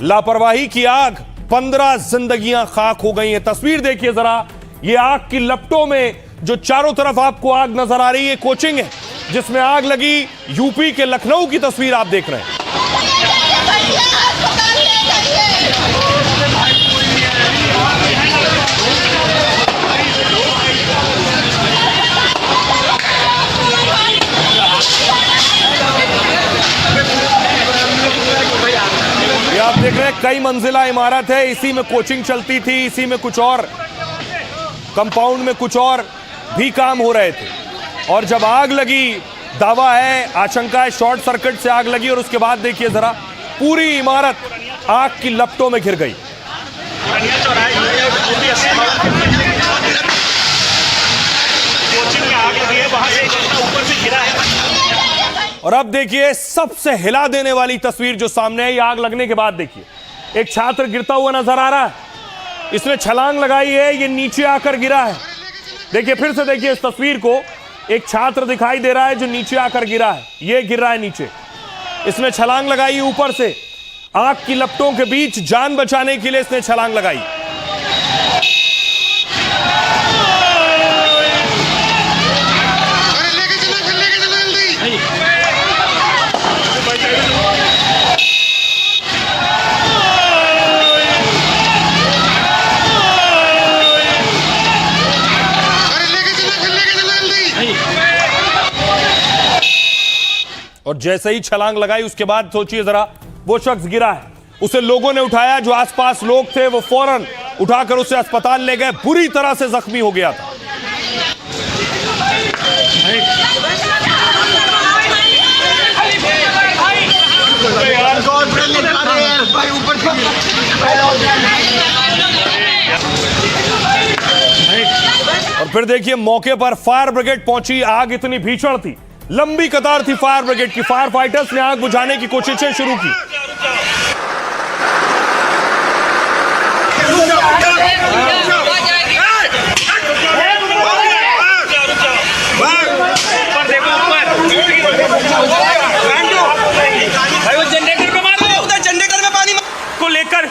लापरवाही की आग, 15 जिंदगियां खाक हो गई हैं। तस्वीर देखिए जरा, ये आग की लपटों में जो चारों तरफ आपको आग नजर आ रही है, कोचिंग है जिसमें आग लगी। यूपी के लखनऊ की तस्वीर आप देख रहे हैं। आप देख रहे हैं कई मंजिला इमारत है, इसी में कोचिंग चलती थी, इसी में कुछ और कंपाउंड में कुछ और भी काम हो रहे थे। और जब आग लगी, दावा है, आशंका है शॉर्ट सर्किट से आग लगी और उसके बाद देखिए जरा पूरी इमारत आग की लपटों में घिर गई। और अब देखिए सबसे हिला देने वाली तस्वीर जो सामने है, ये आग लगने के बाद देखिए एक छात्र गिरता हुआ नजर आ रहा है। इसने छलांग लगाई है, ये नीचे आकर गिरा है। देखिए फिर से देखिए इस तस्वीर को, एक छात्र दिखाई दे रहा है जो नीचे आकर गिरा है, ये गिर रहा है नीचे। इसने छलांग लगाई ऊपर से, आग की लपटों के बीच जान बचाने के लिए इसने छलांग लगाई। और जैसे ही छलांग लगाई उसके बाद सोचिए जरा, वो शख्स गिरा है, उसे लोगों ने उठाया, जो आसपास लोग थे वो फौरन उठाकर उसे अस्पताल ले गए, बुरी तरह से जख्मी हो गया था। और फिर देखिए मौके पर फायर ब्रिगेड पहुंची। आग इतनी भीषण थी, लंबी कतार थी फायर ब्रिगेड की। फायर फाइटर्स ने आग बुझाने की कोशिशें शुरू की। जनरेटर पे मारो, उधर जनरेटर में पानी को लेकर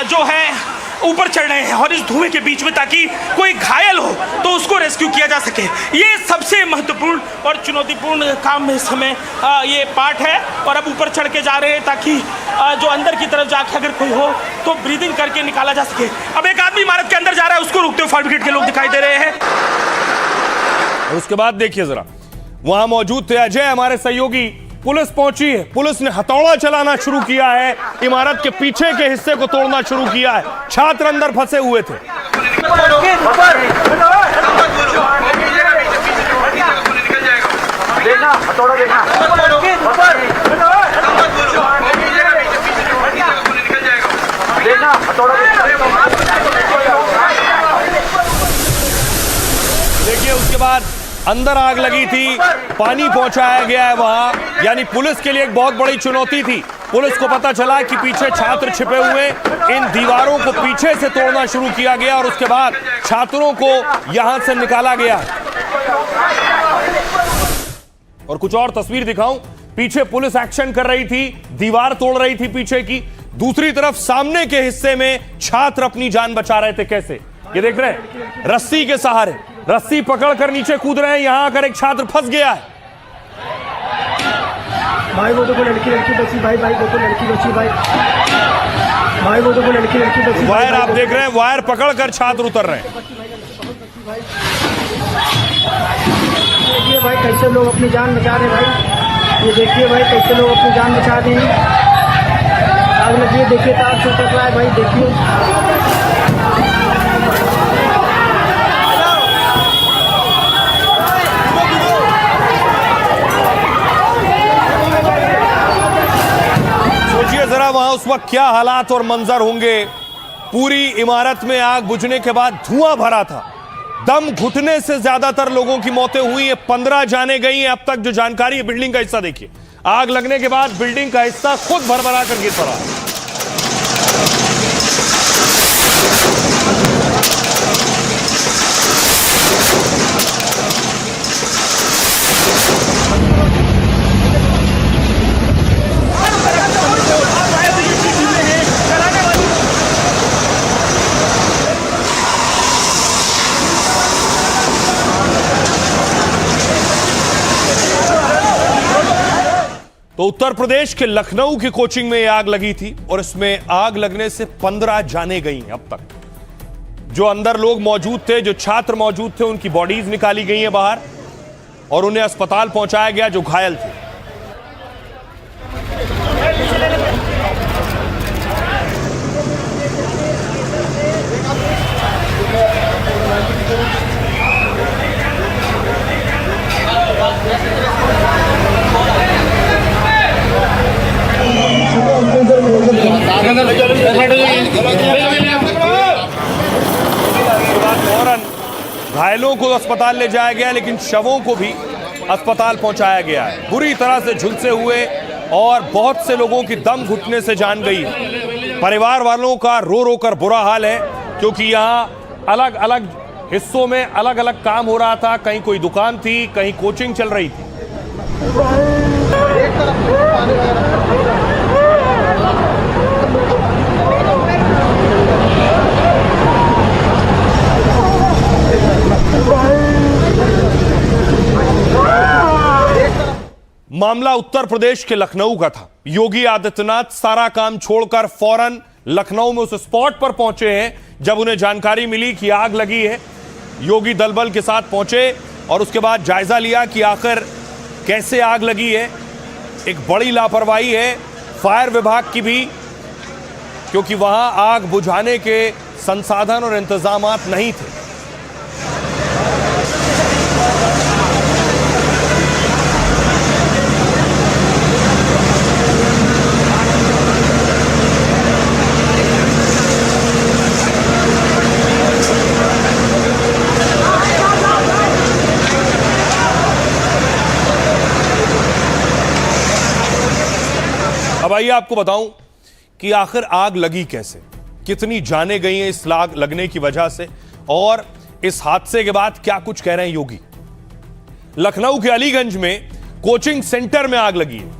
जो है ऊपर चढ़ रहे हैं और इस धुएं के बीच में, ताकि कोई घायल हो तो उसको रेस्क्यू किया जा सके। ये सबसे महत्वपूर्ण और चुनौतीपूर्ण काम में इस समय ये पार्ट है। और अब ऊपर चढ़ के जा रहे हैं ताकि जो अंदर की तरफ जाके अगर कोई हो तो ब्रीदिंग करके निकाला जा सके। अब एक आदमी इमारत के अंदर जा रहा है, उसको रोकते हुए फायर ब्रिगेड के लोग दिखाई दे रहे हैं। और उसके बाद देखिए जरा, वहां मौजूद थे अजय, हमारे सहयोगी। पुलिस पहुंची है, पुलिस ने हथौड़ा चलाना शुरू किया है, इमारत के पीछे के हिस्से को तोड़ना शुरू किया है। छात्र अंदर फंसे हुए थे। देखिए उसके बाद अंदर आग लगी थी, पानी पहुंचाया गया है वहां, यानी पुलिस के लिए एक बहुत बड़ी चुनौती थी। पुलिस को पता चला कि पीछे छात्र छिपे हुए, इन दीवारों को पीछे से तोड़ना शुरू किया गया और उसके बाद छात्रों को यहां से निकाला गया। और कुछ और तस्वीर दिखाऊं, पीछे पुलिस एक्शन कर रही थी, दीवार तोड़ रही थी पीछे की, दूसरी तरफ सामने के हिस्से में छात्र अपनी जान बचा रहे थे। कैसे, ये देख रहे हैं, रस्सी के सहारे, रस्सी पकड़कर नीचे कूद रहे हैं। यहां आकर एक छात्र फंस गया है। भाई वो तो कोई लड़की बची, भाई वो तो लड़की बची, भाई वो तो कोई लड़की बची। वायर आप देख रहे हैं, वायर पकड़कर छात्र उतर रहे हैं। देखिए भाई कैसे लोग अपनी जान बचा रहे हैं भाई, ये देखिए भाई कैसे लोग अपनी जान बचा रहे हैं। आग लगी है, देखिए तार छूट रहा है भाई, देखिए। जरा वहां उस वक्त क्या हालात और मंजर होंगे। पूरी इमारत में आग बुझने के बाद धुआं भरा था, दम घुटने से ज्यादातर लोगों की मौतें हुई हैं, 15 जाने गई हैं अब तक। जो जानकारी है, बिल्डिंग का हिस्सा देखिए, आग लगने के बाद बिल्डिंग का हिस्सा खुद भरभरा कर गिर पड़ा। तो उत्तर प्रदेश के लखनऊ की कोचिंग में यह आग लगी थी और इसमें आग लगने से 15 जानें गई हैं अब तक। जो अंदर लोग मौजूद थे, जो छात्र मौजूद थे, उनकी बॉडीज निकाली गई हैं बाहर और उन्हें अस्पताल पहुंचाया गया जो घायल थे। फौरन घायलों को अस्पताल ले जाया गया, लेकिन शवों को भी अस्पताल पहुंचाया गया है। बुरी तरह से झुलसे हुए और बहुत से लोगों की दम घुटने से जान गई। परिवार वालों का रो रो कर बुरा हाल है, क्योंकि यहाँ अलग अलग हिस्सों में अलग अलग काम हो रहा था। कहीं कोई दुकान थी, कहीं कोचिंग चल रही थी। मामला उत्तर प्रदेश के लखनऊ का था। योगी आदित्यनाथ सारा काम छोड़कर फौरन लखनऊ में उस स्पॉट पर पहुंचे हैं जब उन्हें जानकारी मिली कि आग लगी है। योगी दलबल के साथ पहुंचे और उसके बाद जायजा लिया कि आखिर कैसे आग लगी है। एक बड़ी लापरवाही है फायर विभाग की भी, क्योंकि वहां आग बुझाने के संसाधन और इंतजामात नहीं थे। अब आइए आपको बताऊं कि आखिर आग लगी कैसे, कितनी जानें गई हैं इस आग लगने की वजह से, और इस हादसे के बाद क्या कुछ कह रहे हैं योगी। लखनऊ के अलीगंज में कोचिंग सेंटर में आग लगी है।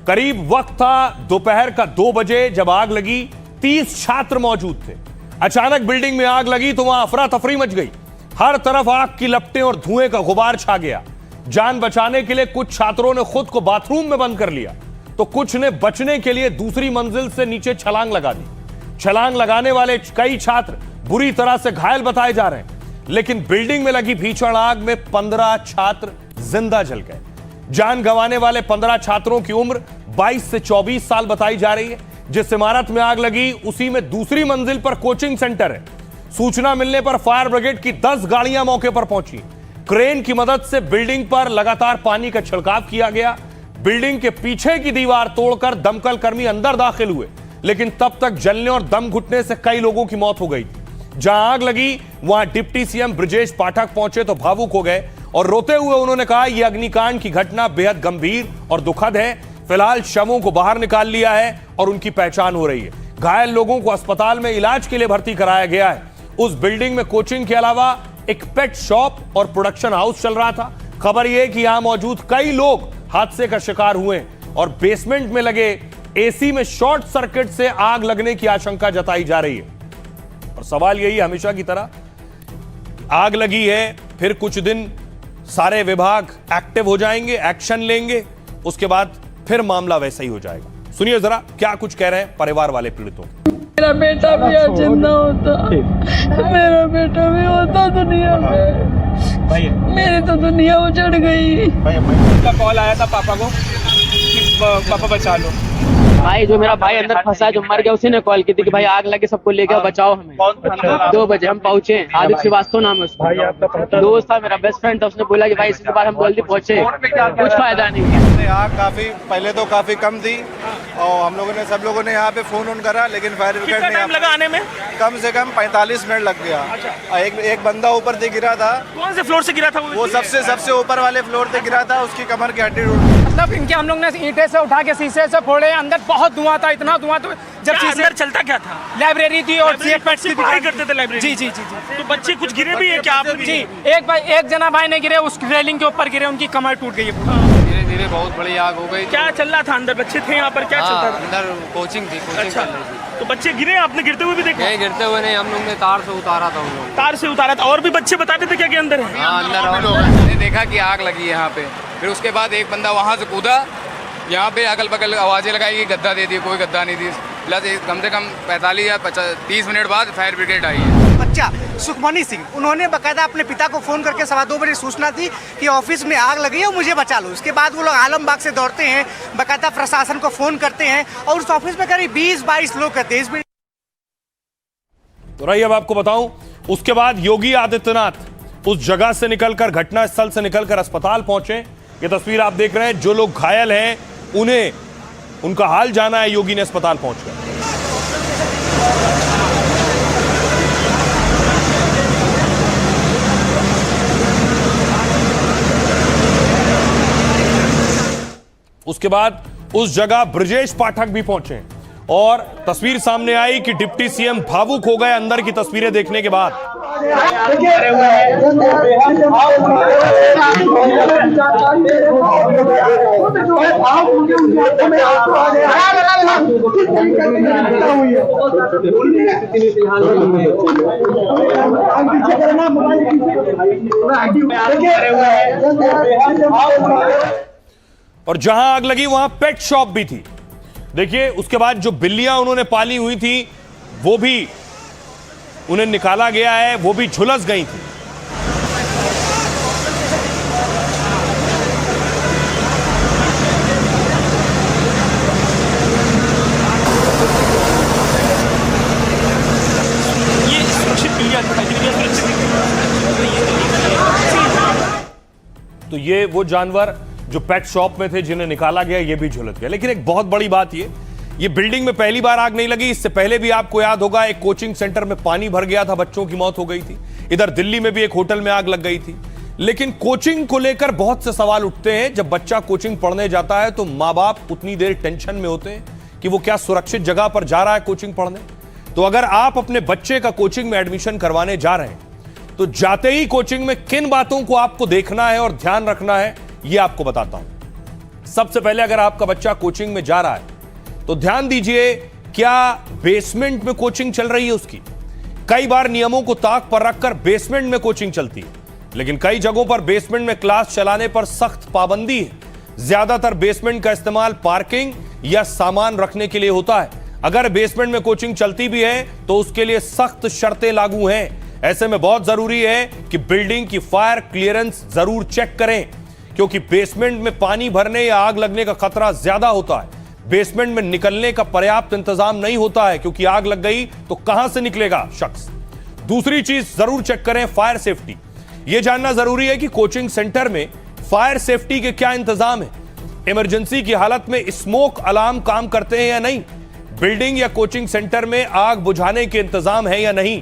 करीब वक्त था दोपहर का 2 बजे जब आग लगी। 30 छात्र मौजूद थे। अचानक बिल्डिंग में आग लगी तो वहां अफरा तफरी मच गई। हर तरफ आग की लपटें और धुएं का गुबार छा गया। जान बचाने के लिए कुछ छात्रों ने खुद को बाथरूम में बंद कर लिया, तो कुछ ने बचने के लिए दूसरी मंजिल से नीचे छलांग लगा दी। छलांग लगाने वाले कई छात्र बुरी तरह से घायल बताए जा रहे हैं, लेकिन बिल्डिंग में लगी भीषण आग में 15 छात्र जिंदा जल गए। जान गंवाने वाले 15 छात्रों की उम्र 22 से 24 साल बताई जा रही है। जिस इमारत में आग लगी उसी में दूसरी मंजिल पर कोचिंग सेंटर है। सूचना मिलने पर फायर ब्रिगेड की 10 गाड़ियां मौके पर पहुंची। क्रेन की मदद से बिल्डिंग पर लगातार पानी का छिड़काव किया गया। बिल्डिंग के पीछे की दीवार तोड़कर दमकल कर्मी अंदर दाखिल हुए, लेकिन तब तक जलने और दम घुटने से कई लोगों की मौत हो गई थी। जहां आग लगी वहां डिप्टी सीएम ब्रजेश पाठक पहुंचे तो भावुक हो गए और रोते हुए उन्होंने कहा, यह अग्निकांड की घटना बेहद गंभीर और दुखद है। फिलहाल शवों को बाहर निकाल लिया है और उनकी पहचान हो रही है। घायल लोगों को अस्पताल में इलाज के लिए भर्ती कराया गया है। उस बिल्डिंग में कोचिंग के अलावा एक पेट शॉप और प्रोडक्शन हाउस चल रहा था। खबर यह कि यहां मौजूद कई लोग हादसे का शिकार हुए और बेसमेंट में लगे एसी में शॉर्ट सर्किट से आग लगने की आशंका जताई जा रही है। और सवाल यही हमेशा की तरह, आग लगी है, फिर कुछ दिन सारे विभाग एक्टिव हो जाएंगे, एक्शन लेंगे, उसके बाद फिर मामला वैसा ही हो जाएगा। सुनिए जरा क्या कुछ कह रहे हैं परिवार वाले पीड़ितों। मेरा बेटा भी आज जिंदा होता, मेरा बेटा भी होता दुनिया में, मेरी तो दुनिया उजड़ गई। का कॉल आया था पापा को कि पापा बचा लो। भाई जो मेरा भाई अंदर फंसा है, जो मर गया, उसी ने कॉल की थी कि भाई आग लगे, सबको लेके बचाओ हमें। 2 बजे हम पहुंचे। आदित्य श्रीवास्तव नाम है उसका, दोस्त था मेरा, बेस्ट फ्रेंड था। उसने बोला कि भाई इसके बाद हम जल्दी पहुंचे, कुछ फायदा नहीं है। आग काफी पहले तो काफी कम थी और हम लोगों ने, सब लोगों ने यहाँ पे फोन ऑन करा, लेकिन फायर ब्रिगेड टाइम लगा आने में? कम से कम 45 मिनट लग गया। एक बंदा ऊपर से गिरा था। कौन से फ्लोर से गिरा था वो सबसे ऊपर वाले फ्लोर से गिरा था। उसकी कमर की हड्डी टूट गई। मतलब इनके हम लोग ने ईंटें से उठा के शीशे से फोड़े। अंदर बहुत धुआं था, इतना धुआं। तो जब शीशे अंदर चलता क्या था? लाइब्रेरी थी और बच्चे पढ़ाई करते थे लाइब्रेरी। जी जी जी जी। तो बच्चे कुछ गिरे भी है क्या आप? जी, एक जना भाई ने गिरे, उस रेलिंग के ऊपर गिरे, उनकी कमर टूट गई। धीरे धीरे बहुत बड़ी आग हो गई। क्या चल रहा था अंदर? बच्चे थे यहाँ पर, क्या चलता था? अंदर कोचिंग थी, कोचिंग चल रही थी। तो बच्चे गिरे, आपने गिरते हुए भी देखा? नहीं, गिरते हुए नहीं, हम लोग ने तार से उतारा था। हम लोग तार से उतारा था। और भी बच्चे बताते थे क्या कि अंदर है? हाँ, अंदर। और मैंने देखा कि आग लगी है यहाँ पे। फिर उसके बाद एक बंदा वहाँ से कूदा यहाँ पे अगल बगल आवाज़ें लगाई कि गद्दा दे दिए, कोई गद्दा नहीं दी। प्लस कम से कम 45 या 30 मिनट बाद फायर ब्रिगेड आई है। बच्चा सुखमनी सिंह, उन्होंने बकायदा अपने पिता को फ़ोन करके 2:15 बजे सूचना दी कि ऑफिस में आग लगी है, मुझे बचा लो। इसके बाद वो लोग आलमबाग से दौड़ते हैं, बकायदा प्रशासन को फ़ोन करते हैं और उस ऑफिस में करीब 20-22 लोग कहते हैं। तो रही अब आपको बताऊं, उसके बाद योगी आदित्यनाथ उस जगह से निकलकर, घटना स्थल से निकलकर अस्पताल पहुंचे। ये तस्वीर आप देख रहे हैं। जो लोग घायल हैं उन्हें उनका हाल जाना है योगी ने अस्पताल पहुंचकर। उसके बाद उस जगह ब्रजेश पाठक भी पहुंचे और तस्वीर सामने आई कि डिप्टी सीएम भावुक हो गए अंदर की तस्वीरें देखने के बाद। और जहां आग लगी वहां पेट शॉप भी थी। देखिए, उसके बाद जो बिल्लियां उन्होंने पाली हुई थी वो भी उन्हें निकाला गया है, वो भी झुलस गई थी। तो ये वो जानवर जो पेट शॉप में थे जिन्हें निकाला गया, ये भी झुलस गया। लेकिन एक बहुत बड़ी बात ये बिल्डिंग में पहली बार आग नहीं लगी। इससे पहले भी आपको याद होगा एक कोचिंग सेंटर में पानी भर गया था, बच्चों की मौत हो गई थी। इधर दिल्ली में भी एक होटल में आग लग गई थी। लेकिन कोचिंग को लेकर बहुत से सवाल उठते हैं। जब बच्चा कोचिंग पढ़ने जाता है तो माँ बाप उतनी देर टेंशन में होते हैं कि वो क्या सुरक्षित जगह पर जा रहा है कोचिंग पढ़ने। तो अगर आप अपने बच्चे का कोचिंग में एडमिशन करवाने जा रहे हैं तो जाते ही कोचिंग में किन बातों को आपको देखना है और ध्यान रखना है, ये आपको बताता हूं। सबसे पहले, अगर आपका बच्चा कोचिंग में जा रहा है तो ध्यान दीजिए, क्या बेसमेंट में कोचिंग चल रही है उसकी। कई बार नियमों को ताक पर रखकर बेसमेंट में कोचिंग चलती है, लेकिन कई जगहों पर बेसमेंट में क्लास चलाने पर सख्त पाबंदी है। ज्यादातर बेसमेंट का इस्तेमाल पार्किंग या सामान रखने के लिए होता है। अगर बेसमेंट में कोचिंग चलती भी है तो उसके लिए सख्त शर्तें लागू हैं। ऐसे में बहुत जरूरी है कि बिल्डिंग की फायर क्लियरेंस जरूर चेक करें, क्योंकि बेसमेंट में पानी भरने या आग लगने का खतरा ज्यादा होता है। बेसमेंट में निकलने का पर्याप्त इंतजाम नहीं होता है, क्योंकि आग लग गई तो कहां से निकलेगा शख्स। दूसरी चीज जरूर चेक करें, फायर सेफ्टी। यह जानना जरूरी है कि कोचिंग सेंटर में फायर सेफ्टी के क्या इंतजाम है। इमरजेंसी की हालत में स्मोक अलार्म काम करते हैं या नहीं। बिल्डिंग या कोचिंग सेंटर में आग बुझाने के इंतजाम है या नहीं।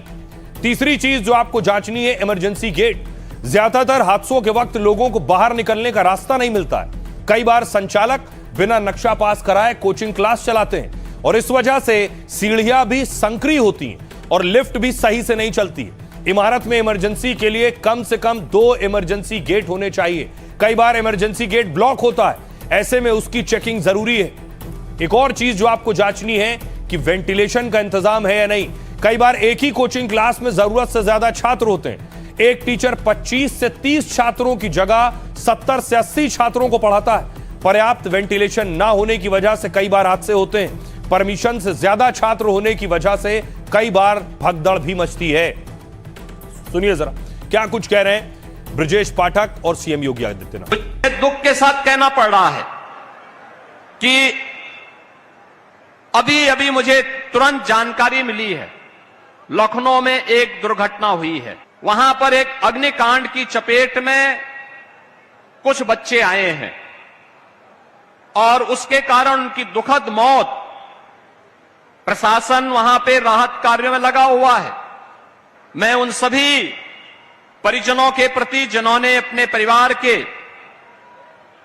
तीसरी चीज जो आपको जांचनी है, इमरजेंसी गेट। ज्यादातर हादसों के वक्त लोगों को बाहर निकलने का रास्ता नहीं मिलता है। कई बार संचालक बिना नक्शा पास कराए कोचिंग क्लास चलाते हैं और इस वजह से सीढ़ियां भी संकरी होती हैं और लिफ्ट भी सही से नहीं चलती है। इमारत में इमरजेंसी के लिए कम से कम 2 इमरजेंसी गेट होने चाहिए। कई बार इमरजेंसी गेट ब्लॉक होता है, ऐसे में उसकी चेकिंग जरूरी है। एक और चीज जो आपको जांचनी है कि वेंटिलेशन का इंतजाम है या नहीं। कई बार एक ही कोचिंग क्लास में जरूरत से ज्यादा छात्र होते हैं। एक टीचर 25 से 30 छात्रों की जगह 70 से 80 छात्रों को पढ़ाता है। पर्याप्त वेंटिलेशन ना होने की वजह से कई बार हादसे होते हैं। परमिशन से ज्यादा छात्र होने की वजह से कई बार भगदड़ भी मचती है। सुनिए जरा क्या कुछ कह रहे हैं ब्रजेश पाठक और सीएम योगी आदित्यनाथ। दुख के साथ कहना पड़ रहा है कि अभी अभी मुझे तुरंत जानकारी मिली है, लखनऊ में एक दुर्घटना हुई है। वहां पर एक अग्निकांड की चपेट में कुछ बच्चे आए हैं और उसके कारण उनकी दुखद मौत। प्रशासन वहां पे राहत कार्यों में लगा हुआ है। मैं उन सभी परिजनों के प्रति जिन्होंने अपने परिवार के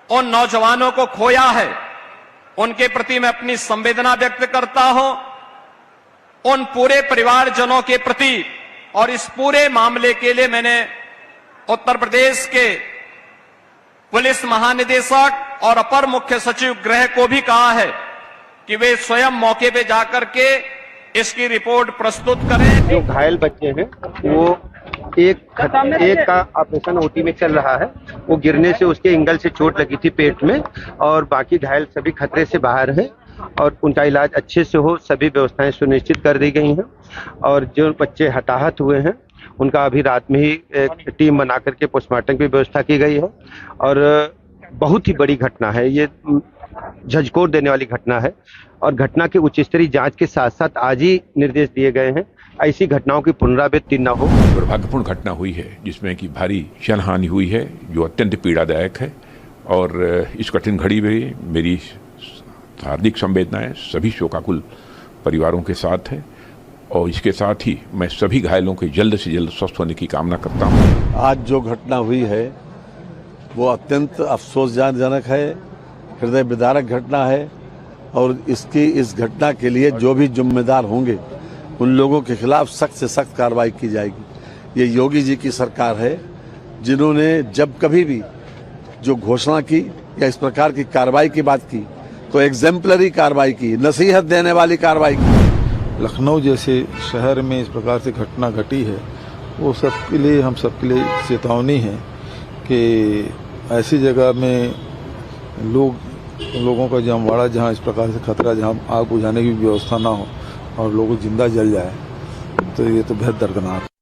उन नौजवानों को खोया है, उनके प्रति मैं अपनी संवेदना व्यक्त करता हूं। उन पूरे परिवारजनों के प्रति और इस पूरे मामले के लिए मैंने उत्तर प्रदेश के पुलिस महानिदेशक और अपर मुख्य सचिव गृह को भी कहा है कि वे स्वयं मौके पे जाकर के इसकी रिपोर्ट प्रस्तुत करें। जो घायल बच्चे हैं वो एक का ऑपरेशन ओटी में चल रहा है। वो गिरने से उसके एंगल से चोट लगी थी पेट में, और बाकी घायल सभी खतरे से बाहर हैं और उनका इलाज अच्छे से हो, सभी व्यवस्थाएं सुनिश्चित कर दी गई हैं। और जो बच्चे हताहत हुए हैं उनका अभी रात में ही एक टीम बना करके पोस्टमार्टम की व्यवस्था की गई है। और बहुत ही बड़ी घटना है ये, झंझोर देने वाली घटना है, और घटना की उच्च स्तरीय जांच के साथ साथ आज ही निर्देश दिए गए हैं ऐसी घटनाओं की पुनरावृत्ति न हो। दुर्भाग्यपूर्ण घटना हुई है जिसमें कि भारी जनहानि हुई है, जो अत्यंत पीड़ादायक है। और इस कठिन घड़ी में मेरी हार्दिक संवेदनाएं सभी शोकाकुल परिवारों के साथ है, और इसके साथ ही मैं सभी घायलों के जल्द से जल्द स्वस्थ होने की कामना करता हूँ। आज जो घटना हुई है वो अत्यंत अफसोसजनक है, हृदय विदारक घटना है, और इस घटना के लिए जो भी जिम्मेदार होंगे उन लोगों के खिलाफ सख्त से सख्त कार्रवाई की जाएगी। ये योगी जी की सरकार है जिन्होंने जब कभी भी जो घोषणा की या इस प्रकार की कार्रवाई की बात की तो एग्जेम्पलरी कार्रवाई की, नसीहत देने वाली कार्रवाई की। लखनऊ जैसे शहर में इस प्रकार से घटना घटी है, वो सबके लिए, हम सबके लिए चेतावनी है कि ऐसी जगह में लोगों का जमवाड़ा, जहाँ इस प्रकार से खतरा, जहाँ आग बुझाने की व्यवस्था ना हो और लोग जिंदा जल जाए, तो ये तो बेहद दर्दनाक।